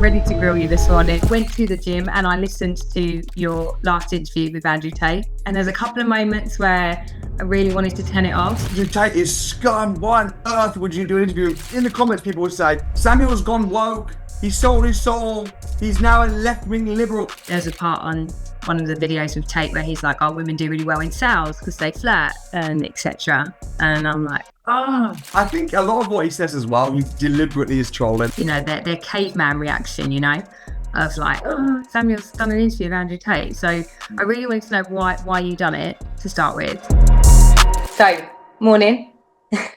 I'm ready to grill you this morning. Went to the gym and I listened to your last interview with Andrew Tate. And there's a couple of moments where I really wanted to turn it off. Andrew Tate is scum. Why on earth would you do an interview? In the comments, people would say, Samuel's gone woke. He sold his soul. He's now a left-wing liberal. There's a part on one of the videos with Tate where he's like, oh, women do really well in sales because they flirt and etc. And I'm like, oh. I think a lot of what he says as well, he deliberately is trolling. You know, their caveman reaction, you know, of like, oh, Samuel's done an interview with Andrew Tate. So I really wanted to know why you done it to start with. So, morning.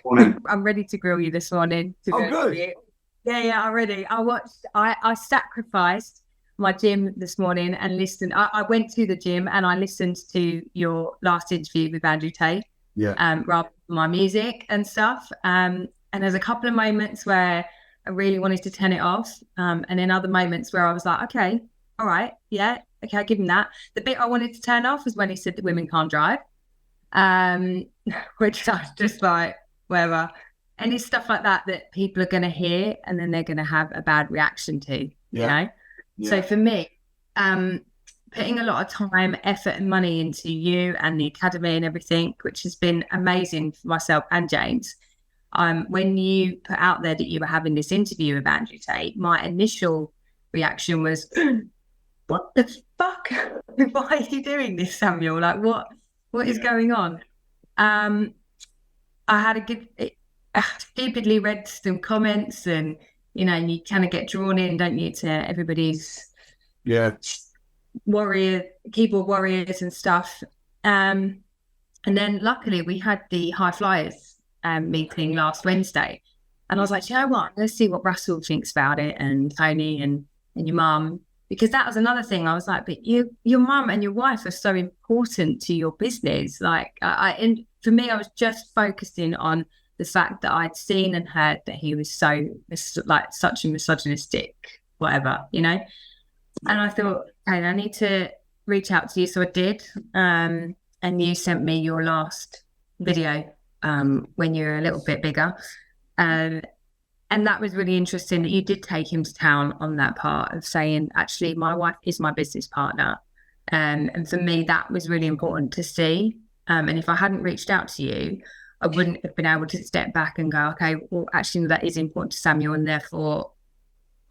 Morning. I'm ready to grill you this morning. Oh, good. Yeah, I'm ready. I sacrificed my gym this morning and listened. I went to the gym and I listened to your last interview with Andrew Tate. Yeah. Rather than my music and stuff. And there's a couple of moments where I really wanted to turn it off. And then other moments where I was like, okay, all right, yeah, okay, I'll give him that. The bit I wanted to turn off was when he said that women can't drive. Which I was just like, whatever. Any stuff like that people are going to hear and then they're going to have a bad reaction to, you know? Yeah. So for me, putting a lot of time, effort and money into you and the academy and everything, which has been amazing for myself and James. When you put out there that you were having this interview with Andrew Tate, my initial reaction was, what the fuck? Why are you doing this, Samuel? Like, what is going on? I stupidly read some comments and, you know, you kind of get drawn in, don't you, to everybody's keyboard warriors and stuff. And then luckily we had the High Flyers meeting last Wednesday. And I was like, you know what, let's see what Russell thinks about it and Tony and your mum. Because that was another thing. I was like, but your mum and your wife are so important to your business. Like, and for me, I was just focusing on the fact that I'd seen and heard that he was such a misogynistic, whatever, you know. And I thought, okay, I need to reach out to you. So I did. And you sent me your last video when you were a little bit bigger. And that was really interesting that you did take him to town on that part of saying, actually, my wife is my business partner. And for me, that was really important to see. And if I hadn't reached out to you, I wouldn't have been able to step back and go, okay, well, actually, that is important to Samuel. And therefore,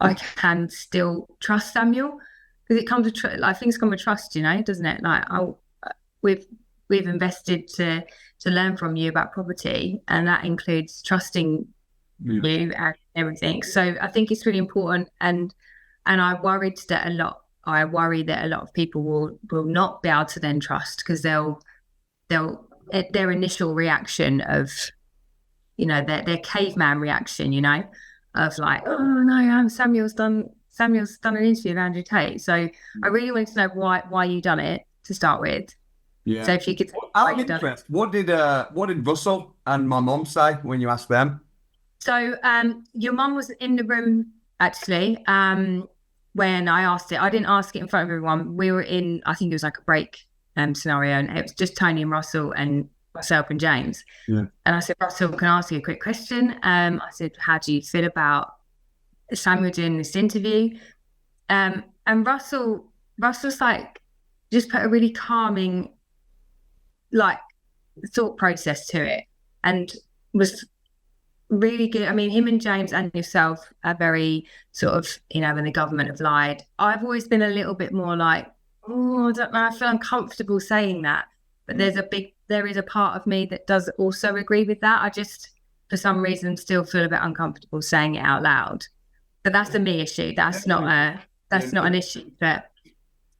I can still trust Samuel. Because it comes with, like, things come with trust, you know, doesn't it? Like, we've invested to learn from you about property. And that includes trusting you and everything. So I think it's really important, and I worry that a lot of people will not be able to then trust, because they'll their initial reaction of, you know, their caveman reaction, you know, of like, oh no, Samuel's done an interview with Andrew Tate. So I really wanted to know why you done it to start with. Yeah. So if you could, out of interest, what did Russell and my mum say when you asked them? So your mum was in the room, actually, when I asked it. I didn't ask it in front of everyone. We were in, I think it was like a break scenario, and it was just Tony and Russell and myself and James. Yeah. And I said, Russell, can I ask you a quick question? I said, how do you feel about Samuel doing this interview? And Russell's like, just put a really calming, like, thought process to it, and was really good. I mean, him and James and yourself are very sort of, you know, when the government have lied. I've always been a little bit more like, oh, I don't know, I feel uncomfortable saying that. But there is a part of me that does also agree with that. I just, for some reason, still feel a bit uncomfortable saying it out loud. But that's a me issue. That's not an issue. But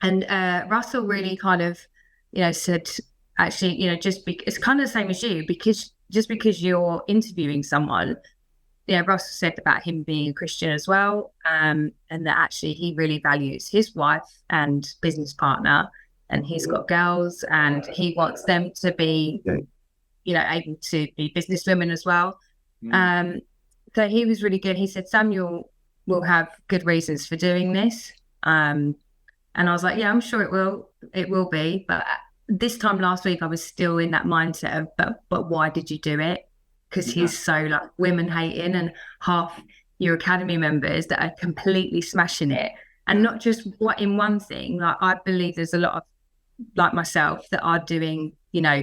Russell really kind of, you know, said, actually, you know, it's kind of the same as you, because just because you're interviewing someone, you know, Russell said about him being a Christian as well, and that actually he really values his wife and business partner, and he's got girls, and he wants them to be, you know, able to be businesswomen as well. So he was really good. He said Samuel will have good reasons for doing this, and I was like, yeah, I'm sure it will be, but this time last week I was still in that mindset of, but why did you do it? Because he's so like women hating, and half your academy members that are completely smashing it, and not just what in one thing. Like, I believe there's a lot of, like myself, that are doing, you know,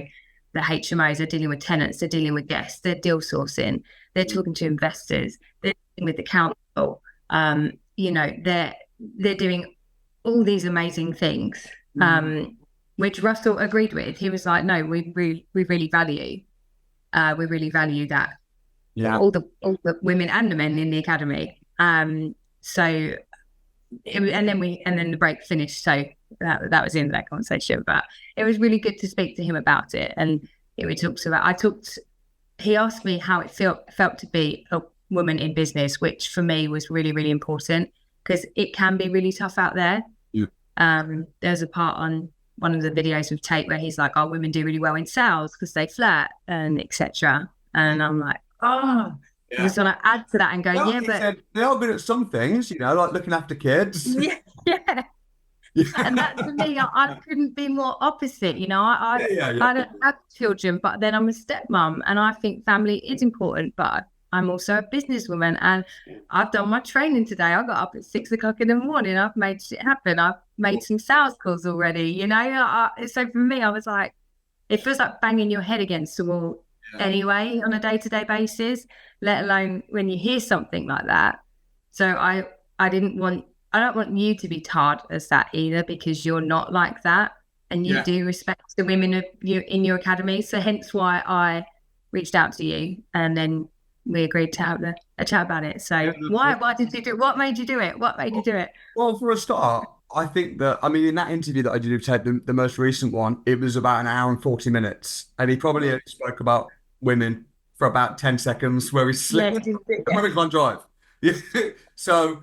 the HMOs, they're dealing with tenants, they're dealing with guests, they're deal sourcing, they're talking to investors, they're dealing with the council. You know, they're doing all these amazing things, which Russell agreed with. He was like, "No, we really value that." Yeah. All the women and the men in the academy. So, and then the break finished. So that was the end of that conversation. But it was really good to speak to him about it. And we talked about. He asked me how it felt to be a woman in business, which for me was really, really important, because it can be really tough out there. Yeah. There's a part on one of the videos with Tate where he's like, "Oh, women do really well in sales because they flirt and etc." And I'm like, "Oh." Yeah. I was going to add to that and go, well, but they are good at some things, you know, like looking after kids. Yeah. And that, to me, I couldn't be more opposite. You know, I don't have children, but then I'm a stepmom, and I think family is important. But I'm also a businesswoman, and I've done my training today. I got up at 6 o'clock in the morning. I've made shit happen. I've made some sales calls already. You know, so for me, I was like, it feels like banging your head against the wall anyway on a day-to-day basis, let alone when you hear something like that. So I don't want you to be tarred as that either, because you're not like that, and you do respect the women in your academy. So hence why I reached out to you, and then we agreed to have a chat about it. So why did you do it? What made you do it? Well, for a start, I think that, I mean, in that interview that I did with Ted, the most recent one, it was about an hour and 40 minutes. And he probably spoke about women for about 10 seconds, where he slipped. Women can't drive. So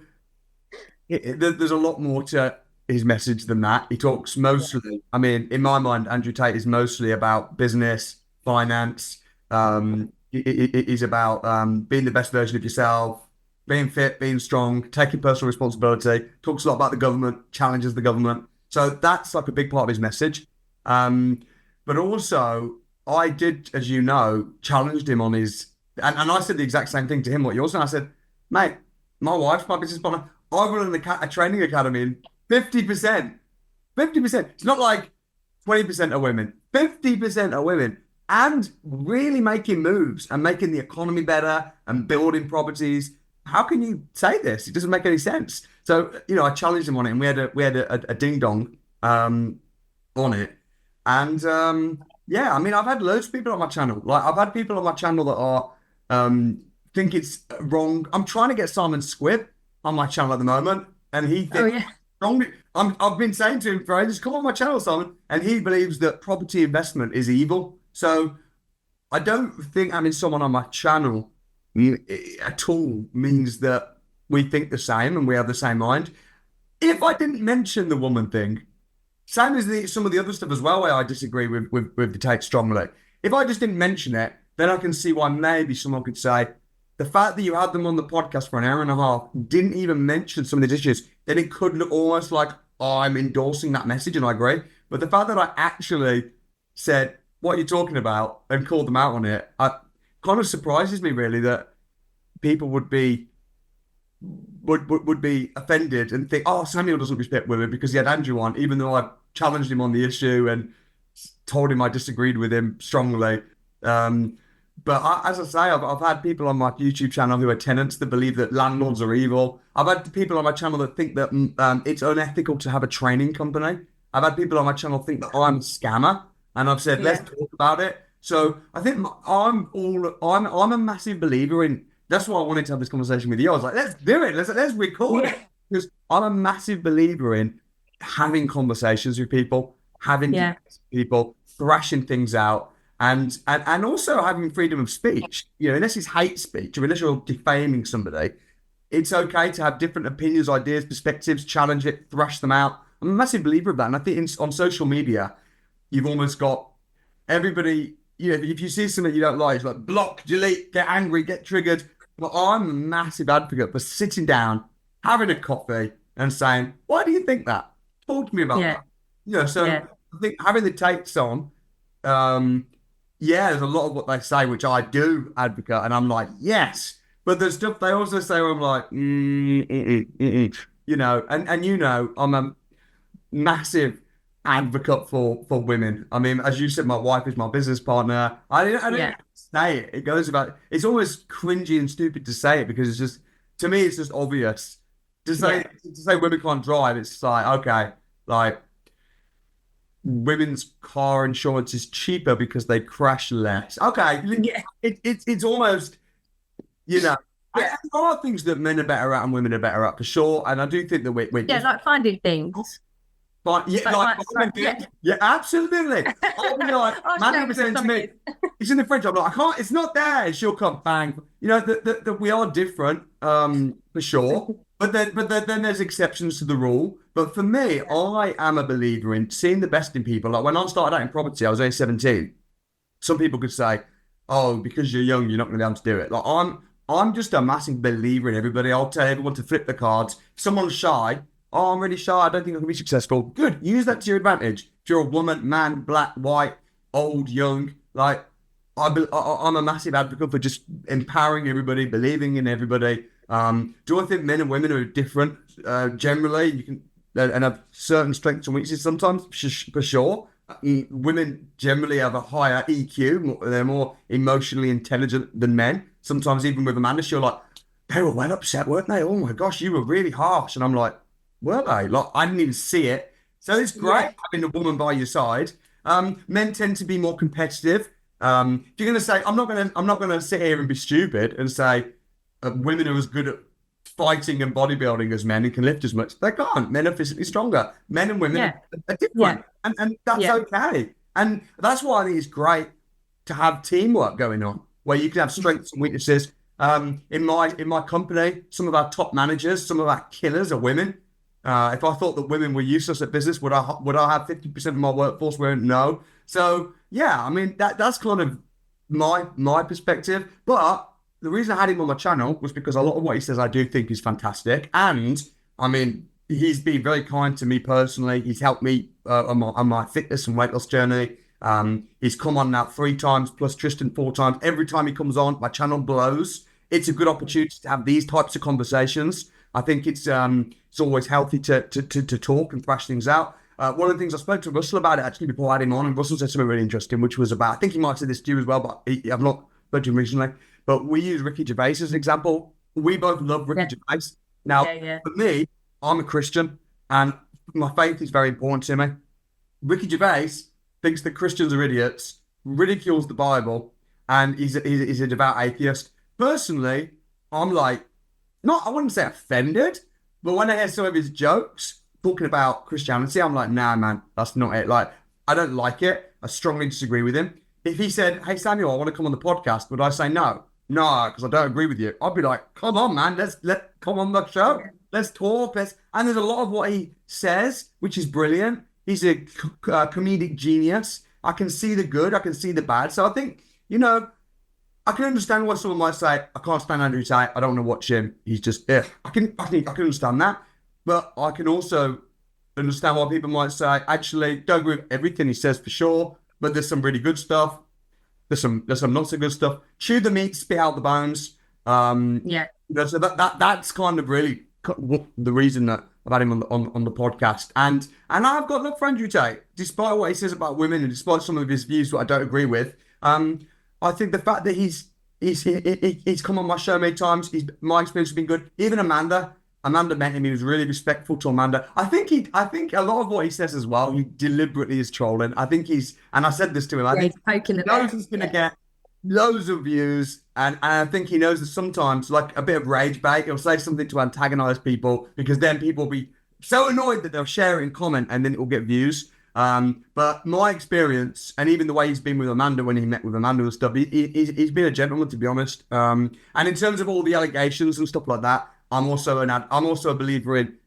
there's a lot more to his message than that. He talks mostly, I mean, in my mind, Andrew Tate is mostly about business, finance. It is about being the best version of yourself, being fit, being strong, taking personal responsibility. Talks a lot about the government, challenges the government. So that's like a big part of his message. But also, I did, as you know, challenged him on his, and I said the exact same thing to him, what you're saying. I said, mate, my wife's my business partner. I run a training academy, and 50%. It's not like 20% are women. 50% are women, and really making moves and making the economy better and building properties. How can you say this? It doesn't make any sense. So, you know, I challenged him on it, and we had a ding dong on it. And yeah, I mean, I've had loads of people on my channel. Like, I've had people on my channel that are think it's wrong. I'm trying to get Simon Squibb on my channel at the moment, and he thinks wrongly. I've been saying to him for ages, "Come on my channel, Simon," and he believes that property investment is evil. So I don't think having someone on my channel at all means that we think the same and we have the same mind. If I didn't mention the woman thing, same as some of the other stuff as well, where I disagree with the Tate strongly. If I just didn't mention it, then I can see why maybe someone could say, the fact that you had them on the podcast for an hour and a half, didn't even mention some of the issues, then it could look almost like, oh, I'm endorsing that message, and I agree. But the fact that I actually said, what are you talking about, and called them out on it, kind of surprises me, really, that people would be offended and think, oh, Samuel doesn't respect women because he had Andrew on, even though I challenged him on the issue and told him I disagreed with him strongly. But as I say, I've had people on my YouTube channel who are tenants that believe that landlords are evil. I've had people on my channel that think that it's unethical to have a training company. I've had people on my channel think that I'm a scammer, and I've said, let's talk about it. So I think I'm a massive believer in. That's why I wanted to have this conversation with you. I was like, let's do it. Let's record it, because I'm a massive believer in having conversations with people, having people, thrashing things out. And also having freedom of speech, you know, unless it's hate speech or unless you're defaming somebody, it's okay to have different opinions, ideas, perspectives, challenge it, thrash them out. I'm a massive believer of that. And I think on social media, you've almost got everybody, you know, if you see something you don't like, it's like block, delete, get angry, get triggered. Well, I'm a massive advocate for sitting down, having a coffee and saying, why do you think that? Talk to me about that. You know, so I think having the Tates on, there's a lot of what they say, which I do advocate, and I'm like, yes. But there's stuff they also say where I'm like, you know, and you know, I'm a massive advocate for women. I mean, as you said, my wife is my business partner. I don't even Yeah. have to say it. It goes about. It's almost cringy and stupid to say it because it's just to me it's just obvious. Yeah. To say women can't drive, it's like okay, like women's car insurance is cheaper because they crash less. Okay, Yeah. it's almost you know. Yeah. There are things that men are better at and women are better at for sure, and I do think that we Yeah. Like finding things. but yeah, Yeah. yeah, absolutely. I'll be like, Oh, man, show will be me saying to me, something. it's in the fridge. I'm like, I can't, it's not there. And she'll come bang. You know, that we are different, for sure. But then there's exceptions to the rule. But for me, I am a believer in seeing the best in people. Like when I started out in property, I was only 17. Some people could say, "Oh, because you're young, you're not going to be able to do it." Like I'm just a massive believer in everybody. I'll tell everyone to flip the cards. If someone's shy, oh, I'm really shy. I don't think I can be successful. Good, use that to your advantage. If you're a woman, man, black, white, old, young, like I'm a massive advocate for just empowering everybody, believing in everybody. Do I think men and women are different? Generally, you can and have certain strengths and weaknesses sometimes, for sure. Women generally have a higher EQ. They're more emotionally intelligent than men. Sometimes even with Amanda, she'll like, they were well upset, weren't they? Oh my gosh, you were really harsh. And I'm like, were they? Like, I didn't even see it. So it's great Yeah. having a woman by your side. Men tend to be more competitive. If you're gonna say, I'm not gonna sit here and be stupid and say women are as good at fighting and bodybuilding as men and can lift as much. They can't. Men are physically stronger. Men and women Yeah. are Yeah. different, and that's Yeah. okay. And that's why I think it's great to have teamwork going on, where you can have strengths and weaknesses. In my company, some of our top managers, some of our killers are women. If I thought that women were useless at business, would I have 50% of my workforce wearing no? So yeah, I mean that's kind of my perspective. But the reason I had him on my channel was because a lot of what he says I do think is fantastic, and I mean he's been very kind to me personally. He's helped me on my fitness and weight loss journey. He's come on now 3 times, plus Tristan 4 times. Every time he comes on, my channel blows. It's a good opportunity to have these types of conversations. I think it's always healthy to talk and thrash things out. One of the things I spoke to Russell about it actually before I had him on, and Russell said something really interesting, which was about, I think he might have said this to you as well, but I've not spoken to him recently. But we use Ricky Gervais as an example. We both love Ricky Gervais. Now, Yeah. Yeah. for me, I'm a Christian, and my faith is very important to me. Ricky Gervais thinks that Christians are idiots, ridicules the Bible, and he's a devout atheist. Personally, I'm like, not, I wouldn't say offended, but when I hear some of his jokes talking about Christianity, I'm like, nah, man, that's not it. Like, I don't like it. I strongly disagree with him. If he said, hey, Samuel, I want to come on the podcast, would I say no? No, because I don't agree with you. I'd be like, come on, man, let come on the show. Let's talk. And there's a lot of what he says, which is brilliant. He's a comedic genius. I can see the good. I can see the bad. So I think, I can understand why someone might say, I can't stand Andrew Tate. I don't want to watch him. He's just, yeah. I can understand that. But I can also understand why people might say, actually, don't agree with everything he says for sure, but there's some really good stuff. There's some not so good stuff. Chew the meat, spit out the bones. Yeah. So that's kind of really the reason that I've had him on the podcast. And I've got love for Andrew Tate, despite what he says about women and despite some of his views that I don't agree with. I think the fact that he's come on my show many times, my experience has been good. Even Amanda met him. He was really respectful to Amanda. I think a lot of what he says as well, he deliberately is trolling. I think and I said this to him. I think He's poking he the knows bear. he's going to get loads of views, and I think he knows that sometimes, like a bit of rage bait, he'll say something to antagonize people because then people will be so annoyed that they'll share it in comment, and then it will get views. But my experience, and even the way he's been with Amanda when he met with Amanda and stuff, he's been a gentleman, to be honest. And in terms of all the allegations and stuff like that, I'm also a believer in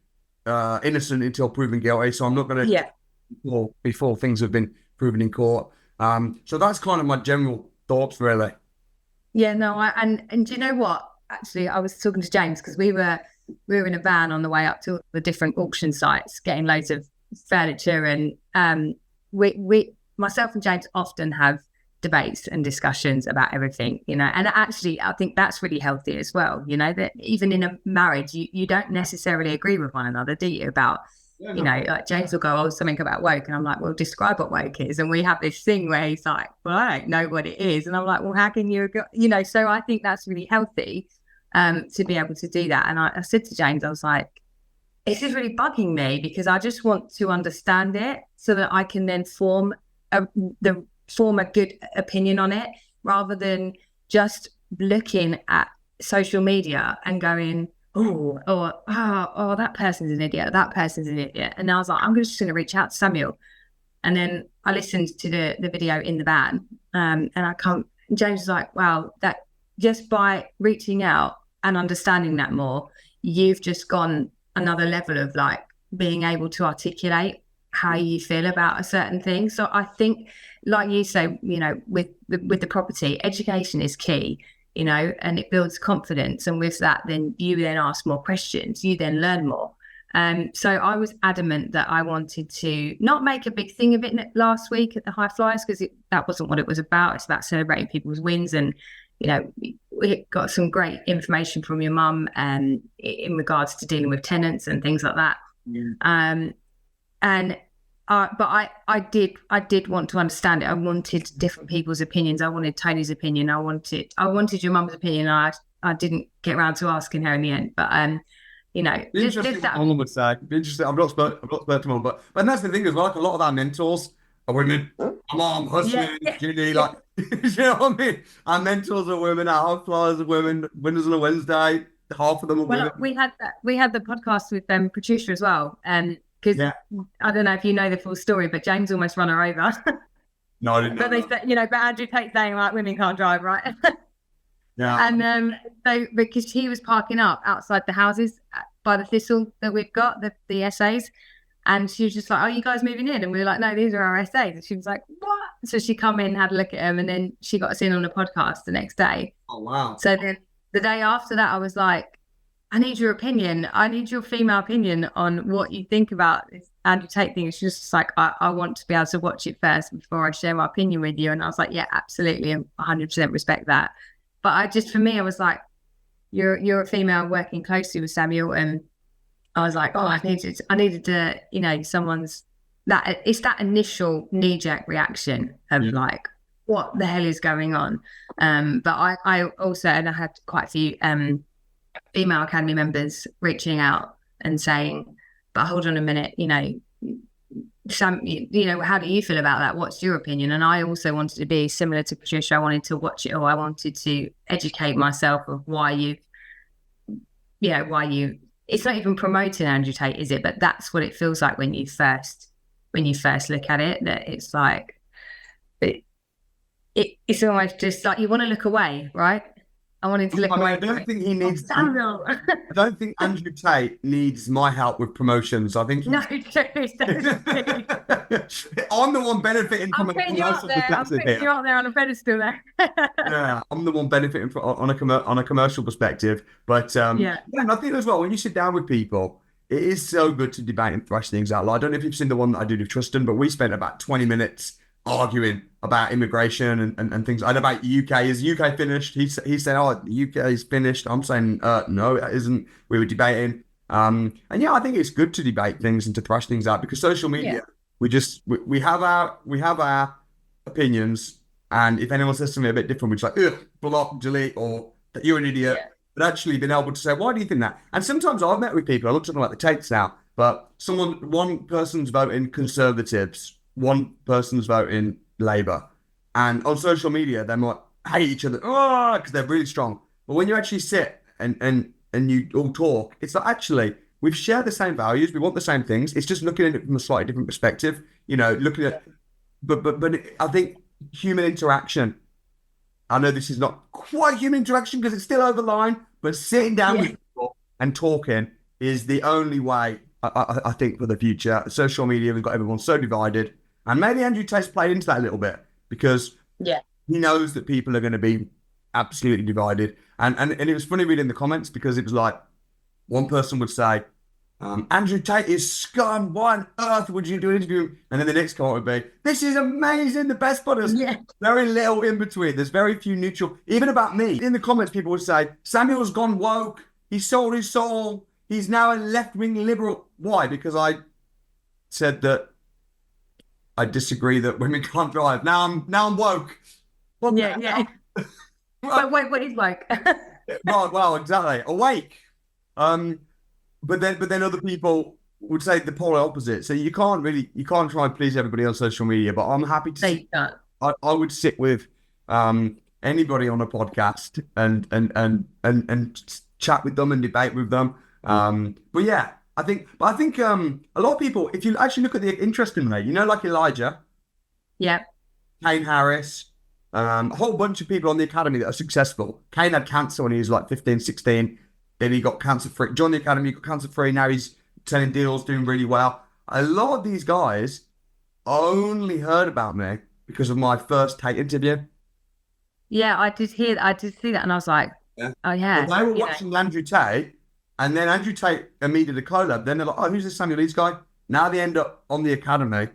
innocent until proven guilty. So I'm not going to before things have been proven in court. So that's kind of my general thoughts, really. Yeah, no, and do you know what? Actually, I was talking to James because we were in a van on the way up to the different auction sites, getting loads of furniture, and we myself and James often have debates and discussions about everything, you know. And actually, I think that's really healthy as well, you know, that even in a marriage, you don't necessarily agree with one another, do you, about, you know, like James will go, oh, something about woke. And I'm like, well, describe what woke is. And we have this thing where he's like, well, I don't know what it is. And I'm like, well, how can you, you know, so I think that's really healthy to be able to do that. And I said to James, I was like, this is really bugging me because I just want to understand it so that I can then form a good opinion on it, rather than just looking at social media and going, oh, that person's an idiot. That person's an idiot. And I was like, I'm just going to reach out to Samuel. And then I listened to the video in the van, and James was like, wow, that just by reaching out and understanding that more, you've just gone another level of like being able to articulate how you feel about a certain thing. So I think, like you say, you know, with the property, education is key, you know, and it builds confidence. And with that, then you then ask more questions, you then learn more. So I was adamant that I wanted to not make a big thing of it last week at the High Flyers, because that wasn't what it was about. It's about celebrating people's wins. And, you know, we got some great information from your mum in regards to dealing with tenants and things like that. Yeah. But I did want to understand it. I wanted different people's opinions. I wanted Tony's opinion. I wanted your mum's opinion. I didn't get around to asking her in the end. But you know, interesting. What Mum would say. Interesting. I've not spoken to Mum, but that's the thing as well. Like a lot of our mentors are women. My mum, husband, Ginny, like you know what I mean. Our mentors are women. Our high flyers are women. Winners on a Wednesday. Half of them are women. We had the podcast with Patricia as well. Because I don't know if you know the full story, but James almost ran her over. No, I didn't know. But they said, you know, but Andrew Tate saying like women can't drive, right? Yeah. And so because he was parking up outside the houses by the thistle that we've got, the essays, and she was just like, "Oh, you guys moving in?" And we were like, "No, these are our essays." And she was like, "What?" So she come in, had a look at them, and then she got us in on a podcast the next day. Oh wow! So then the day after that, I was like, I need your opinion. I need your female opinion on what you think about this Andrew Tate thing. She's just like, I want to be able to watch it first before I share my opinion with you. And I was like, yeah, absolutely. 100% respect that. But for me, I was like, you're a female working closely with Samuel. And I was like, oh, I needed to, you know, it's that initial knee-jerk reaction of like, what the hell is going on? But I also, and I had quite a few female academy members reaching out and saying, but hold on a minute, you know, Sam, you know, how do you feel about that? What's your opinion? And I also wanted to be similar to Patricia. I wanted to watch it, or I wanted to educate myself of why it's not even promoting Andrew Tate, is it? But that's what it feels like when you first look at it, that it's like, it's almost just like you want to look away, right? I wanted to look away. I don't think he needs. I don't think Andrew Tate needs my help with promotions. I think no, I'm the one benefiting from a commercial perspective. I'm putting you out there on a pedestal there. Yeah, I'm the one benefiting from on a commercial perspective. But and I think as well, when you sit down with people, it is so good to debate and thrash things out. Like, I don't know if you've seen the one that I did with Tristan, but we spent about 20 minutes arguing about immigration and things, and about the UK. Is the UK finished? He said, oh, the UK is finished. I'm saying, no, it isn't. We were debating. And yeah, I think it's good to debate things and to thrash things out, because social media, we have our opinions. And if anyone says something a bit different, we're just like, ugh, block, delete, or that you're an idiot. Yeah. But actually being able to say, why do you think that? And sometimes I've met with people, I look something like the Tates now, but one person's voting Conservatives, one person's voting Labour, and on social media they might hate each other because they're really strong. But when you actually sit and you all talk, it's like, actually we've shared the same values, we want the same things. It's just looking at it from a slightly different perspective, you know, looking at. But I think human interaction. I know this is not quite human interaction because it's still over the line, but sitting down with people and talking is the only way. I think for the future. Social media, we've got everyone so divided. And maybe Andrew Tate's played into that a little bit, because he knows that people are going to be absolutely divided. And it was funny reading the comments, because it was like, one person would say, Andrew Tate is scum. Why on earth would you do an interview? And then the next comment would be, this is amazing, the best podcast. Yeah. Very little in between. There's very few neutral. Even about me. In the comments, people would say, Samuel's gone woke. He sold his soul. He's now a left-wing liberal. Why? Because I said that I disagree that women can't drive. Now I'm woke. What Yeah, yeah. But wait, what is woke? Right, well, exactly. Awake. But then other people would say the polar opposite. So you can't try and please everybody on social media. But I'm happy to Say that. I would sit with anybody on a podcast and chat with them and debate with them. But yeah, I think a lot of people, if you actually look at the interestingly, like Elijah, Yeah. Kane Harris, a whole bunch of people on the academy that are successful. Kane had cancer when he was like 15, 16. Then he got cancer-free. Joined the academy, got cancer-free. Now he's selling deals, doing really well. A lot of these guys only heard about me because of my first Tate interview. Yeah, I did see that, and I was like, oh yeah. So they were watching Andrew Tate, and then Andrew Tate immediately collab. Then they're like, oh, who's this Samuel Leeds guy? Now they end up on the academy,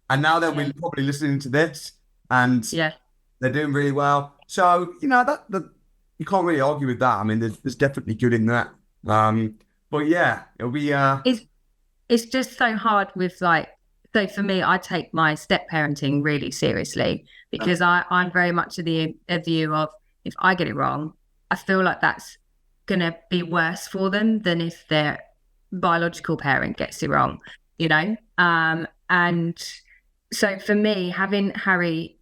and now they'll be probably listening to this, and they're doing really well. So that you can't really argue with that. I mean, there's definitely good in that. But yeah, it'll be. It's just so hard with so for me, I take my step parenting really seriously because I'm very much of the view of if I get it wrong, I feel like that's gonna be worse for them than if their biological parent gets it wrong, and so for me, having Harry,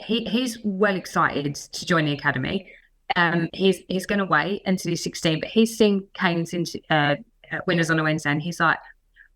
he's well excited to join the academy. He's going to wait until he's 16, but he's seen Kane's Winners on a Wednesday, and he's like,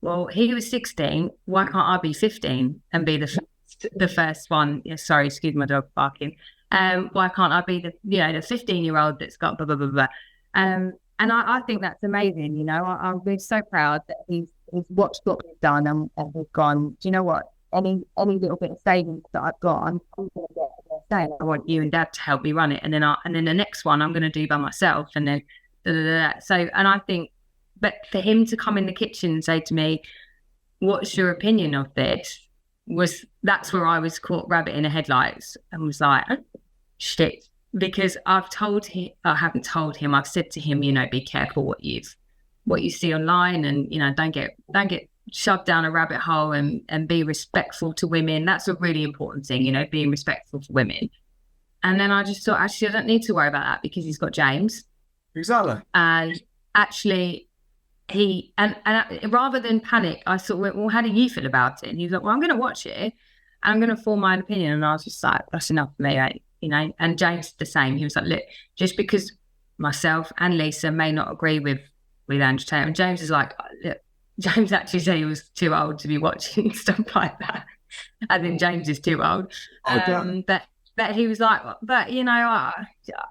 well, he was 16. Why can't I be 15 and be the first one? Yeah, sorry, excuse my dog barking. Why can't I be the 15-year-old that's got blah blah blah blah? And I think that's amazing. I'm really so proud that he's watched what we've done and we've gone. Do you know what? Any little bit of savings that I've got, I'm going to get a say. I want you and Dad to help me run it, and then the next one I'm going to do by myself, and then So, and I think, but for him to come in the kitchen and say to me, "What's your opinion of this?" That's where I was caught rabbit in the headlights and was like, oh, shit, because I haven't told him. I've said to him, be careful what you see online, and don't get shoved down a rabbit hole, and be respectful to women. That's a really important thing, being respectful to women. And then I just thought, actually, I don't need to worry about that because he's got James. Exactly. And actually, and rather than panic, I thought, well, how do you feel about it? And he was like, well, I'm going to watch it and I'm going to form my opinion. And I was just like, that's enough for me, right? And James the same. He was like, look, just because myself and Lisa may not agree with Andrew Tate, and James is like, look, James actually said he was too old to be watching stuff like that. I think James is too old. But he was like, but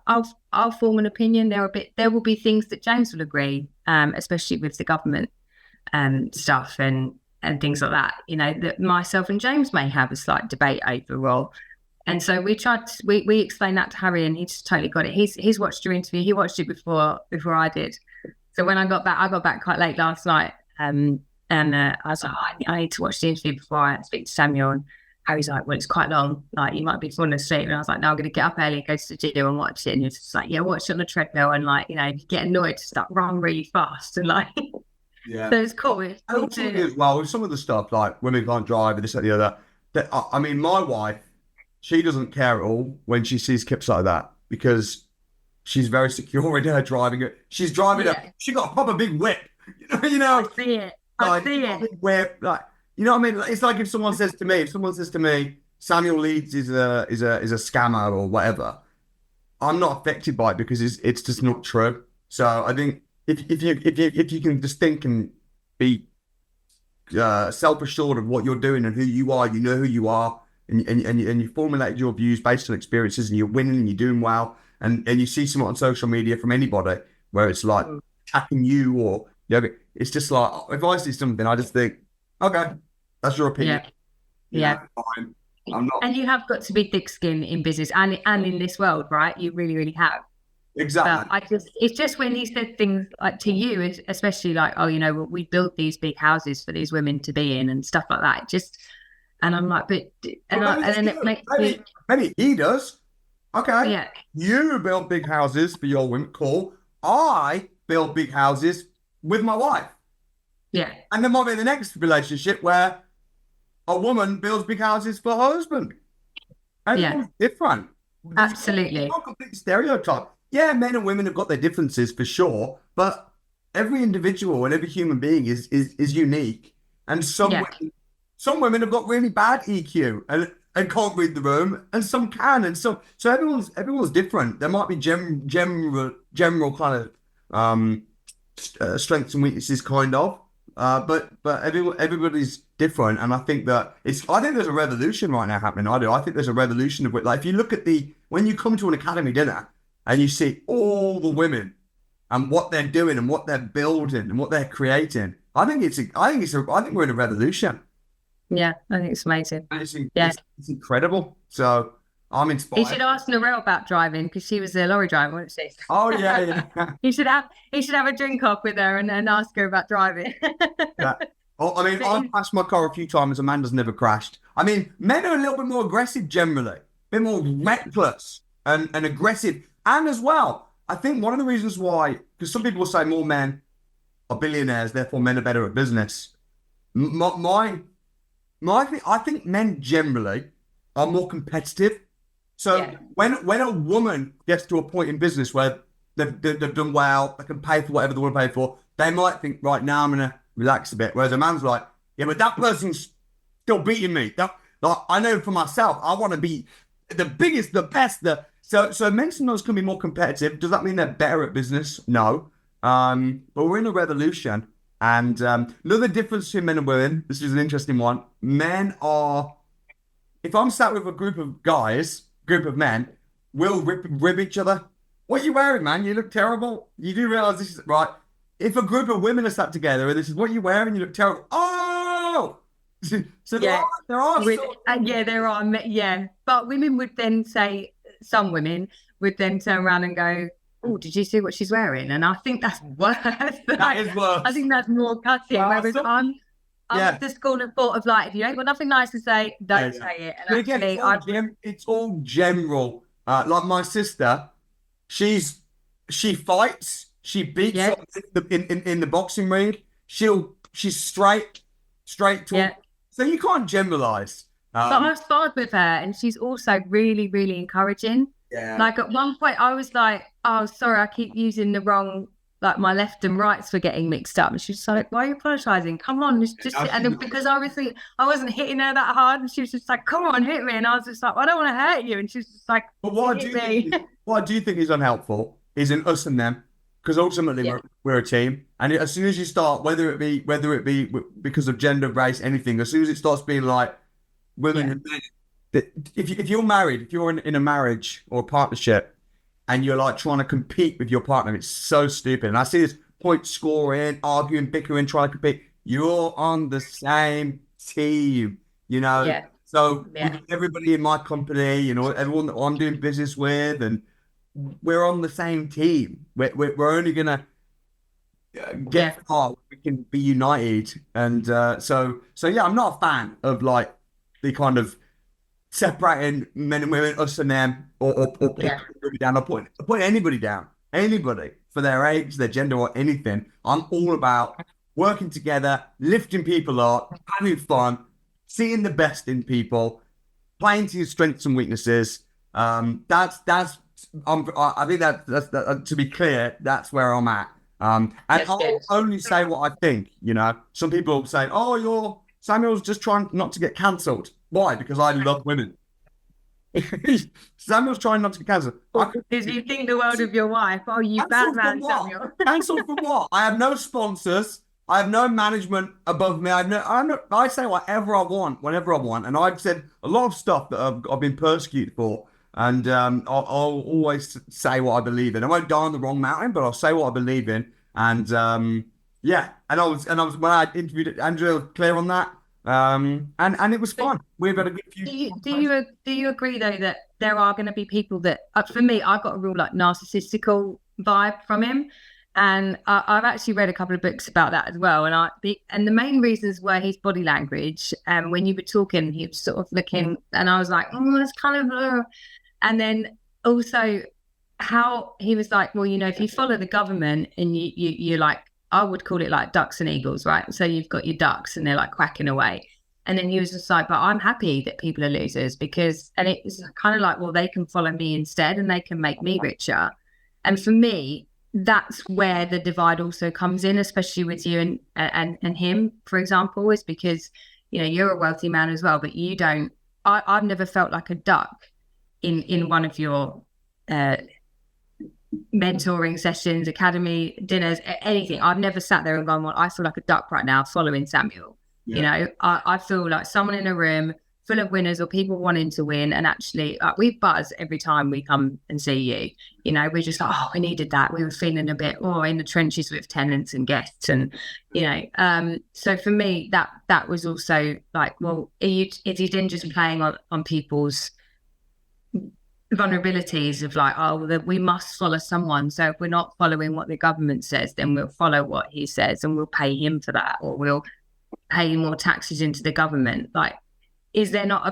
I'll form an opinion. There will be things that James will agree, especially with the government stuff and things like that. That myself and James may have a slight debate over. And so we explained that to Harry, and he just totally got it. He's watched your interview. He watched it before I did. So when I got back quite late last night. And I was like, I need to watch the interview before I speak to Samuel. And Harry's like, well, it's quite long. Like, you might be falling asleep. And I was like, no, I'm going to get up early and go to the gym and watch it. And he was just like, yeah, watch it on the treadmill. And if you get annoyed, just start run really fast. And yeah. So it's cool. It's cool as well with some of the stuff, like women can't drive and this, that, and the other. I mean, my wife, she doesn't care at all when she sees clips like that because she's very secure in her driving. She's driving she got a proper big whip. I see it. I see it. Where, you know what I mean? It's like if someone says to me, Samuel Leeds is a scammer or whatever, I'm not affected by it because it's just not true. So I think if you can just think and be self-assured of what you're doing and who you are, you know who you are, and you formulate your views based on experiences, and you're winning and you're doing well, and you see someone on social media from anybody where it's like attacking you or it's just like, if I see something, I just think, okay, that's your opinion. Yeah. Fine. I'm not. And you have got to be thick-skinned in business and in this world, right? You really, really have. Exactly. It's just when he said things like to you, especially like, oh, we built these big houses for these women to be in and stuff like that. And I'm like, But maybe and that's then it good. makes me, Maybe he does. Okay. yeah, You build big houses for your women. Cool. I build big houses with my wife. yeah, And there might be the next relationship where a woman builds big houses for her husband. yeah, Everyone's different. You absolutely. can't completely stereotype. Yeah, men and women have got their differences for sure, but every individual and every human being is unique. And Yeah, some women have got really bad EQ and can't read the room, and some can, and so everyone's different. There might be general kind of strengths and weaknesses, kind of. But everybody's different, and I think there's a revolution right now happening. I think there's a revolution of it. Like if you look at when you come to an academy dinner and you see all the women and what they're doing and what they're building and what they're creating, I think we're in a revolution. yeah, I think it's amazing. And Yeah. it's incredible. So I'm You inspired. should ask Narelle about driving because she was a lorry driver, wasn't she? Oh yeah, yeah. You should have a drink off with her and ask her about driving. Yeah. Oh, I mean, I've crashed my car a few times. Amanda's never crashed. I mean, men are a little bit more aggressive generally, a bit more reckless and aggressive. And as well, I think one of the reasons why, because some people say more men are billionaires, therefore men are better at business. I think men generally are more competitive. So Yeah, when a woman gets to a point in business where they've done well, they can pay for whatever they want to pay for, they might think, right now I'm gonna relax a bit. Whereas a man's like, yeah, but that person's still beating me. Like I know for myself, I want to be the biggest, the best. So men sometimes can be more competitive. Does that mean they're better at business? No. But we're in a revolution, and another difference between men and women. This is an interesting one. Men are, if I'm sat with a group of men, we'll rib each other. What are you wearing, man? You look terrible. You do realize this is right. If a group of women are sat together and this is what you're wearing, you look terrible. Oh, so yeah. there are Yeah, there are. Yeah, but women would then say, some women would then turn around and go, "Oh, did you see what she's wearing?" And I think that's worse. that is worse. I think that's more cutting. Whereas I'm Yeah. of the school of thought of like, if you ain't got nothing nice to say, don't Yeah. say it. But And again, actually, it's all general. Like my sister, she fights, she beats yeah, up in the boxing ring. She's straight talk. yeah. So you can't generalize. But I've sparred with her, and she's also really, really encouraging. Yeah. Like at one point, I was like, "Oh, sorry, I keep using the wrong, like my left and rights were getting mixed up." And she's just like, "Why are you apologising? Come on, just." And then because obviously I wasn't hitting her that hard, and she was just like, "Come on, hit me," and I was just like, "I don't want to hurt you," and she was just like, But "Hit me." what I do think is unhelpful is in us and them, because ultimately Yeah, we're a team. And as soon as you start, whether it be because of gender, race, anything, as soon as it starts being like women yeah, and men, if you're married, if you're in a marriage or a partnership, and you're like trying to compete with your partner, it's so stupid. And I see this point scoring, arguing, bickering, trying to compete. You're on the same team, you know. yeah, So yeah, everybody in my company, everyone that I'm doing business with, and we're on the same team. We're only gonna yeah, get far. We can be united, and so yeah, I'm not a fan of like the kind of separating men and women, us and them, or putting yeah, everybody down, or putting anybody for their age, their gender, or anything. I'm all about working together, lifting people up, having fun, seeing the best in people, playing to your strengths and weaknesses. That's I think that to be clear, that's where I'm at. And that's good. I'll only say what I think. Some people say, "Oh, Samuel's just trying not to get cancelled." Why? Because I love women. Samuel's trying not to get cancelled. Because you think the world of your wife. Oh, you Cancelled for Batman, what? Samuel. Cancelled for what? I have no sponsors. I have no management above me. I say whatever I want, whenever I want. And I've said a lot of stuff that I've been persecuted for. And I'll always say what I believe in. I won't die on the wrong mountain, but I'll say what I believe in. And yeah, and I was when I interviewed Andrew, clear on that. And it was fun. We've had a good few. Do you agree though that there are going to be people that, for me, I got a real like narcissistical vibe from him. And I've actually read a couple of books about that as well. And the main reasons were his body language. And when you were talking, he was sort of looking, and I was like, oh, that's kind of, and then also how he was like, well, you know, if you follow the government and you're like, I would call it like ducks and eagles, right? So you've got your ducks and they're like quacking away. And then he was just like, but I'm happy that people are losers and it was kind of like, well, they can follow me instead and they can make me richer. And for me, that's where the divide also comes in, especially with you and him, for example, is because, you know, you're a wealthy man as well, but you don't, I've never felt like a duck in one of your mentoring sessions, academy dinners, anything. I've never sat there and gone, well, I feel like a duck right now following Samuel. Yeah. You know, I feel like someone in a room full of winners or people wanting to win, and actually we buzz every time we come and see you. You know, we're just like, oh, we needed that. We were feeling a bit in the trenches with tenants and guests, and you know, so for me that was also like, well, is he then just playing on people's vulnerabilities of like, oh, that we must follow someone, so if we're not following what the government says, then we'll follow what he says and we'll pay him for that, or we'll pay more taxes into the government. Like, is there not a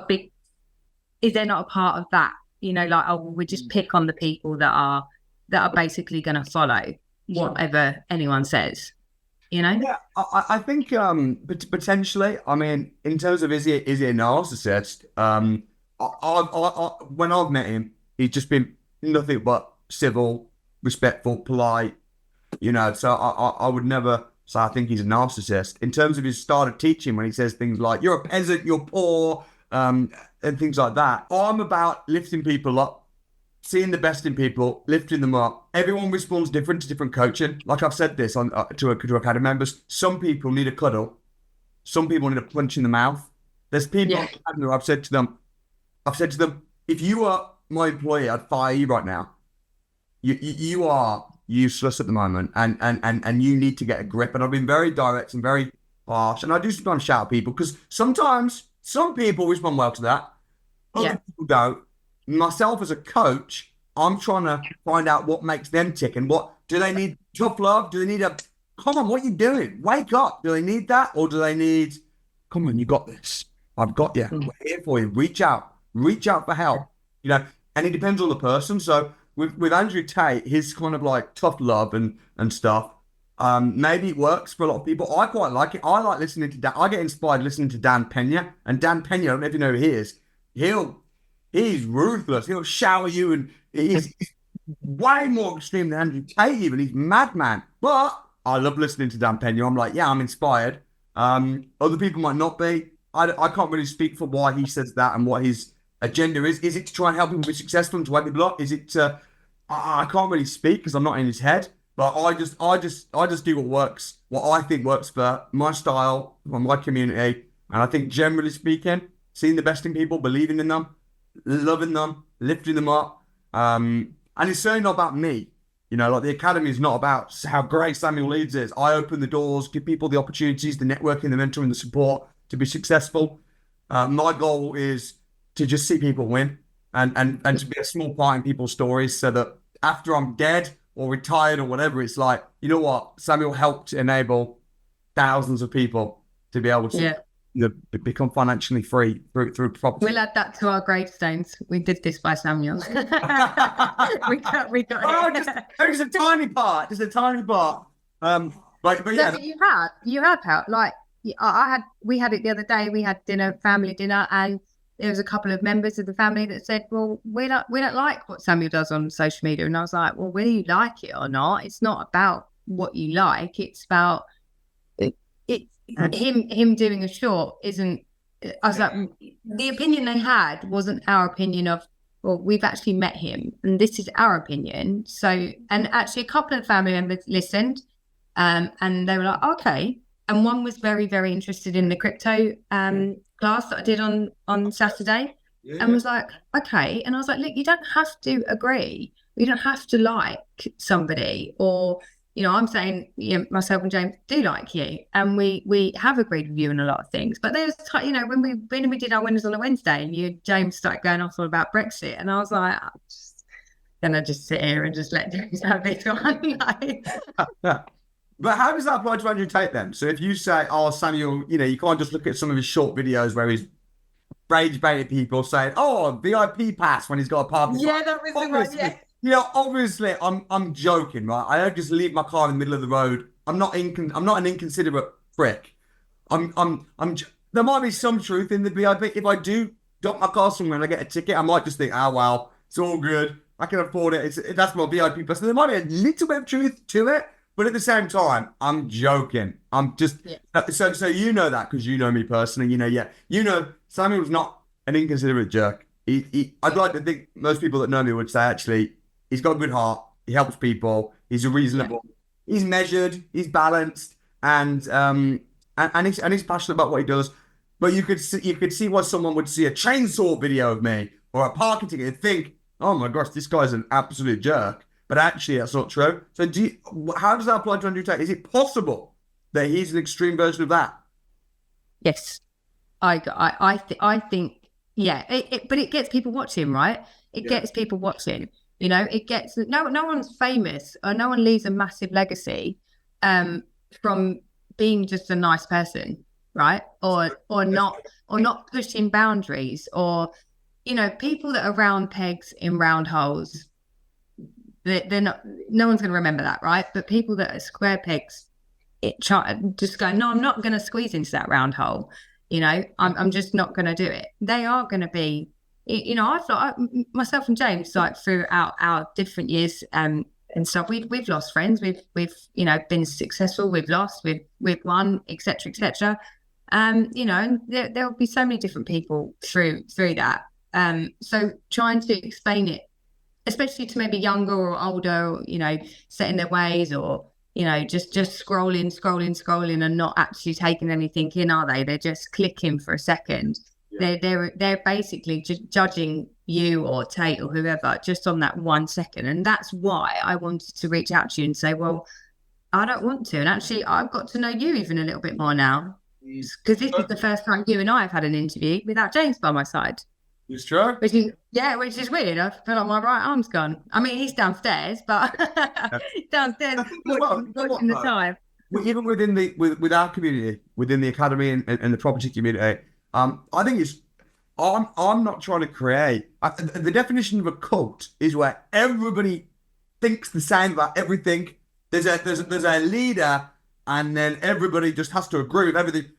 part of that, you know, like, oh, well, we just pick on the people that are basically going to follow whatever anyone says, you know? Yeah, I think potentially, I mean, in terms of is he a narcissist, when I've met him, he's just been nothing but civil, respectful, polite, you know, so I would never say I think he's a narcissist. In terms of his style of teaching, when he says things like, you're a peasant, you're poor, and things like that, I'm about lifting people up, seeing the best in people, lifting them up. Everyone responds different to different coaching. Like I've said this to academy members, some people need a cuddle, some people need a punch in the mouth. There's people who I've said to them, if you were my employee, I'd fire you right now. You are useless at the moment, and you need to get a grip. And I've been very direct and very harsh. And I do sometimes shout at people because sometimes some people respond well to that. Other people don't. Myself as a coach, I'm trying to find out what makes them tick and what do they need. Tough love? Do they need come on, what are you doing? Wake up. Do they need that, or do they need, come on, you got this. I've got you. We're here for you. Reach out for help, you know, and it depends on the person. So with Andrew Tate, his kind of like tough love and stuff, maybe it works for a lot of people. I quite like it. I like listening to Dan. I get inspired listening to Dan Pena, and Dan Pena, I don't know if you know who he is. He's ruthless. He'll shower you, and he's way more extreme than Andrew Tate even. He's madman. But I love listening to Dan Pena. I'm like, yeah, I'm inspired. Other people might not be. I can't really speak for why he says that and what his agenda is. Is it to try and help people be successful and to wake people up? Is it I can't really speak because I'm not in his head, but I just do what works, what I think works for my style, for my community. And I think generally speaking, seeing the best in people, believing in them, loving them, lifting them up. And it's certainly not about me. You know, like the academy is not about how great Samuel Leeds is. I open the doors, give people the opportunities, the networking, the mentoring, the support to be successful. My goal is to just see people win and to be a small part in people's stories so that after I'm dead or retired or whatever, it's like, you know what, Samuel helped enable thousands of people to be able to become financially free through property. We'll add that to our gravestones. We did this by Samuel. we got just a tiny part. But yeah. No, you had Pat. Like we had it the other day. We had family dinner, and there was a couple of members of the family that said, well, we don't like what Samuel does on social media. And I was like, well, whether you like it or not, it's not about what you like. It's about him doing a short isn't. I was like, the opinion they had wasn't our opinion of, well, we've actually met him and this is our opinion. So, and actually a couple of family members listened, and they were like, okay. And one was very, very interested in the crypto class that I did on Saturday, and was like, okay. And I was like, look, you don't have to agree. You don't have to like somebody, or I'm saying, myself and James do like you, and we have agreed with you on a lot of things. But there's, when we did our winners on a Wednesday, and James started going off all about Brexit, and I was like, I'm just gonna just sit here and just let James have this one. But how does that apply to Andrew Tate then? So if you say, oh, Samuel, you can't just look at some of his short videos where he's rage baiting people saying, oh, VIP pass when he's got a parking spot. Yeah, that was the one, yeah. Obviously, I'm joking, right? I don't just leave my car in the middle of the road. I'm not an inconsiderate prick. There might be some truth in the VIP. If I do drop my car somewhere and I get a ticket, I might just think, oh, well, it's all good. I can afford it. That's my VIP plus. There might be a little bit of truth to it. But at the same time, I'm joking. I'm just so you know that because you know me personally. Samuel's not an inconsiderate jerk. I'd like to think most people that know me would say actually he's got a good heart. He helps people. He's reasonable. Yeah. He's measured. He's balanced, and he's passionate about what he does. But you could see why someone would see a chainsaw video of me or a parking ticket and think, oh my gosh, this guy's an absolute jerk. But actually, that's not true. So, how does that apply to Andrew Tate? Is it possible that he's an extreme version of that? Yes, I think, yeah. But it gets people watching, right? It gets people watching. It gets no one's famous or no one leaves a massive legacy from being just a nice person, right? Or not pushing boundaries, or people that are round pegs in round holes. They're not. No one's going to remember that, right? But people that are square pegs, just go, no, I'm not going to squeeze into that round hole. I'm just not going to do it. They are going to be. Myself and James, like throughout our different years and stuff, we've lost friends. We've been successful. We've lost. We've won, etc., etc. And there will be so many different people through that. So trying to explain it, especially to maybe younger or older, set in their ways, or just scrolling and not actually taking anything in, are they? They're just clicking for a second. Yeah. They're basically just judging you or Tate or whoever just on that 1 second, and that's why I wanted to reach out to you and say, well, I don't want to, and actually I've got to know you even a little bit more now, because this is the first time you and I have had an interview without James by my side. It's true. Which is weird. I feel like my right arm's gone. I mean, he's downstairs, but downstairs watching the time. Even with our community, within the academy and the property community, I think I'm not trying to create. The definition of a cult is where everybody thinks the same about everything. There's a leader, and then everybody just has to agree with everything.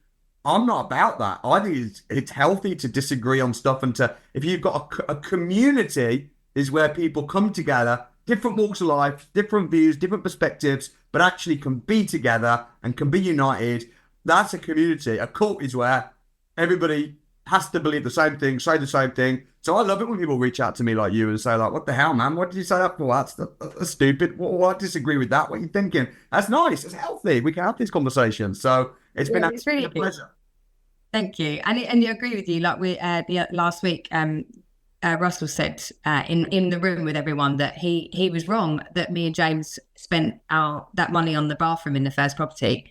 I'm not about that. I think it's healthy to disagree on stuff, and if you've got a community is where people come together, different walks of life, different views, different perspectives, but actually can be together and can be united. That's a community. A cult is where everybody has to believe the same thing, say the same thing. So I love it when people reach out to me like you and say like, what the hell, man? What did you say that for? That's stupid. Well, I disagree with that. What are you thinking? That's nice. It's healthy. We can have these conversations. So it's been really a pleasure. Thank you. And you agree with you. Like last week, Russell said in the room with everyone that he was wrong, that me and James spent that money on the bathroom in the first property.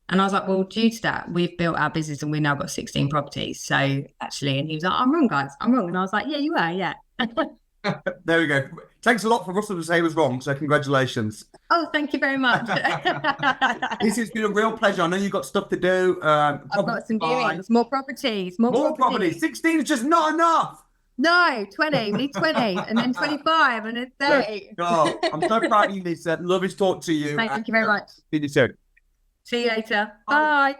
And I was like, well, due to that, we've built our business and we've now got 16 properties. So actually, and he was like, I'm wrong, guys. I'm wrong. And I was like, yeah, you are. Yeah. There we go. Thanks a lot for Russell to say he was wrong. So congratulations. Oh, thank you very much. This has been a real pleasure. I know you've got stuff to do. I've got some viewings, more properties. 16 is just not enough. No, 20. We need 20 and then 25 and then 30. Oh, I'm so proud of you, Lisa. Love to talk to you. Thank you very much. See you soon. See you later. Bye.